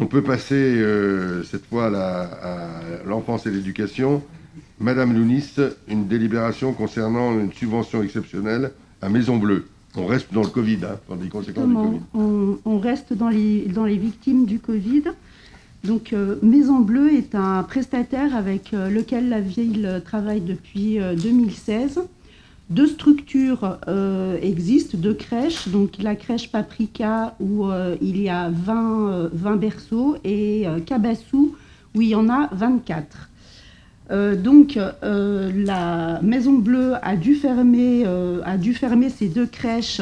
On peut passer cette fois à l'enfance et l'éducation. Madame Lounis, une délibération concernant une subvention exceptionnelle à Maison Bleue. On reste dans le Covid, dans les conséquences du Covid. On reste dans les victimes du Covid. Donc, Maison Bleue est un prestataire avec lequel la ville travaille depuis 2016. Deux structures existent, deux crèches. Donc, la crèche Paprika où il y a 20 berceaux et Cabassou où il y en a 24. La Maison Bleue a dû fermer ces deux crèches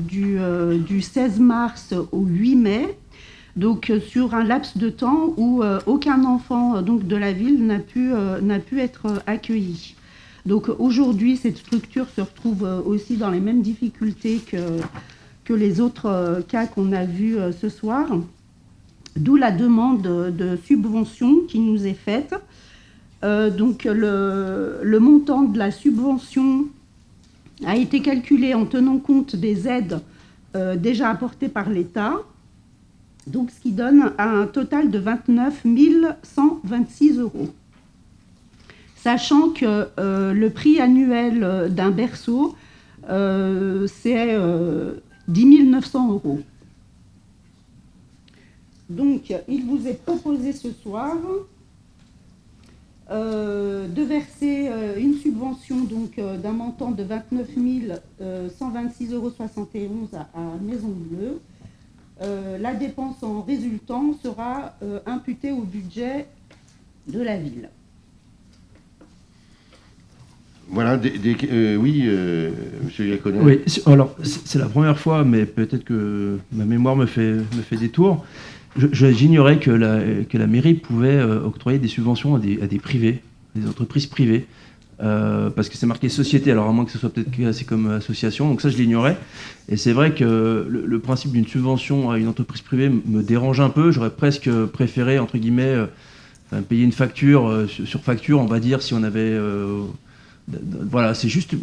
du 16 mars au 8 mai. Donc, sur un laps de temps où aucun enfant de la ville n'a pu être accueilli. Donc, aujourd'hui, cette structure se retrouve aussi dans les mêmes difficultés que les autres cas qu'on a vus ce soir. D'où la demande de subvention qui nous est faite. Le montant de la subvention a été calculé en tenant compte des aides déjà apportées par l'État. Donc, ce qui donne un total de 29 126 €. Sachant que le prix annuel d'un berceau, c'est 10 900 €. Donc, il vous est proposé ce soir de verser une subvention d'un montant de 29 126,71 € à Maison Bleue. La dépense en résultant sera imputée au budget de la ville. Voilà, oui, monsieur Iaconet. Oui, alors c'est la première fois, mais peut-être que ma mémoire me fait détour. J'ignorais que la mairie pouvait octroyer des subventions à des privés, des entreprises privées. Parce que c'est marqué société, alors à moins que ce soit peut-être classé comme association, donc ça je l'ignorais. Et c'est vrai que le principe d'une subvention à une entreprise privée me dérange un peu. J'aurais presque préféré, entre guillemets, payer une facture sur facture, on va dire, si on avait... voilà, c'est juste...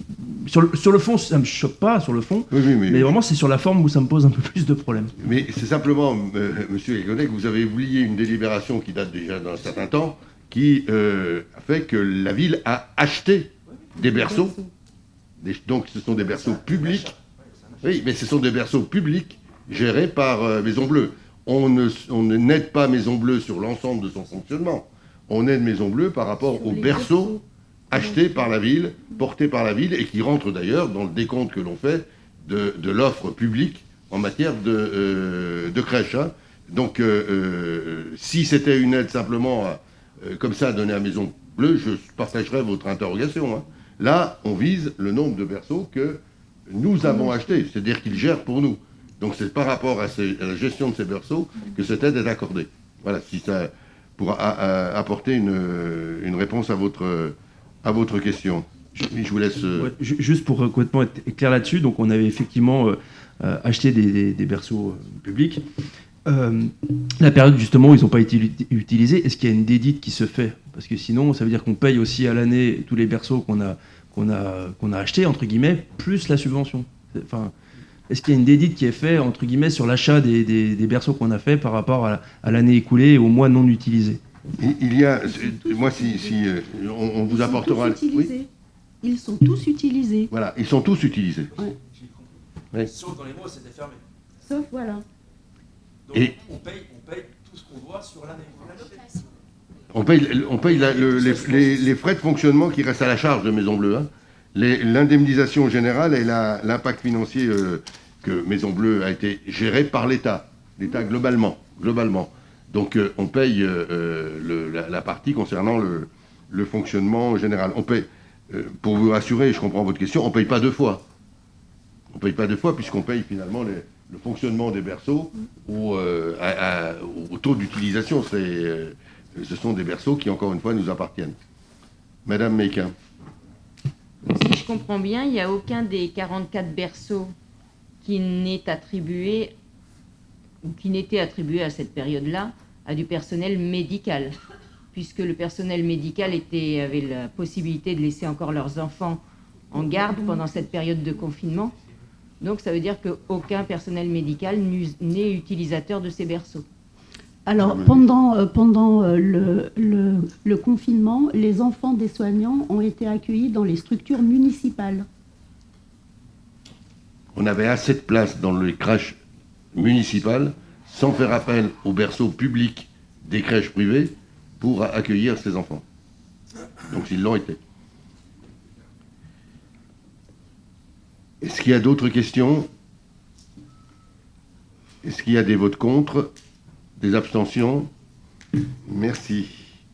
Sur le fond, ça ne me choque pas, sur le fond, oui, mais vraiment c'est sur la forme où ça me pose un peu plus de problèmes. Mais c'est simplement, monsieur Iaconet, que vous avez oublié une délibération qui date déjà d'un certain temps, qui a fait que la ville a acheté des berceaux. Donc ce sont des berceaux publics. Oui, mais ce sont des berceaux publics gérés par Maison Bleue. On n'aide pas Maison Bleue sur l'ensemble de son fonctionnement. On aide Maison Bleue par rapport aux berceaux achetés par la ville, portés par la ville, et qui rentrent d'ailleurs dans le décompte que l'on fait de l'offre publique en matière de crèche. Donc si c'était une aide simplement comme ça, donné à Maison Bleue, je partagerai votre interrogation. Là, on vise le nombre de berceaux que nous avons achetés, c'est-à-dire qu'ils gèrent pour nous. Donc c'est par rapport à la gestion de ces berceaux que cette aide est accordée. Voilà, si ça pourra apporter une réponse à votre question. Je vous laisse... Ouais, juste pour complètement être clair là-dessus, donc on avait effectivement acheté des berceaux publics. La période justement où ils n'ont pas été utilisés, est-ce qu'il y a une dédite qui se fait? Parce que sinon, ça veut dire qu'on paye aussi à l'année tous les berceaux qu'on a achetés, entre guillemets, plus la subvention. Enfin, est-ce qu'il y a une dédite qui est faite, entre guillemets, sur l'achat des berceaux qu'on a fait par rapport à l'année écoulée et aux mois non utilisés? Il y a... Moi, on vous apportera... Oui. Ils sont tous utilisés. Voilà, ils sont tous utilisés. Ouais. Ouais. Sauf dans les mois où c'était fermé. Sauf, voilà. Donc on paye tout ce qu'on doit sur l'année. On paye les frais de fonctionnement qui restent à la charge de Maison Bleue. L'indemnisation générale et l'impact financier que Maison Bleue a été géré par l'État globalement. Donc on paye la partie concernant le fonctionnement général. On paye, pour vous rassurer, je comprends votre question, on ne paye pas deux fois. On ne paye pas deux fois puisqu'on paye finalement le fonctionnement des berceaux au taux d'utilisation. Ce sont des berceaux qui, encore une fois, nous appartiennent. Madame Mequin. Si je comprends bien, il n'y a aucun des 44 berceaux qui n'est attribué ou qui n'était attribué à cette période-là à du personnel médical, puisque le personnel médical avait la possibilité de laisser encore leurs enfants en garde pendant cette période de confinement. Donc ça veut dire qu'aucun personnel médical n'est utilisateur de ces berceaux. Alors, pendant le confinement, les enfants des soignants ont été accueillis dans les structures municipales. On avait assez de place dans les crèches municipales sans faire appel aux berceaux publics des crèches privées pour accueillir ces enfants. Donc ils l'ont été. Est-ce qu'il y a d'autres questions? Est-ce qu'il y a des votes contre? Des abstentions? Merci.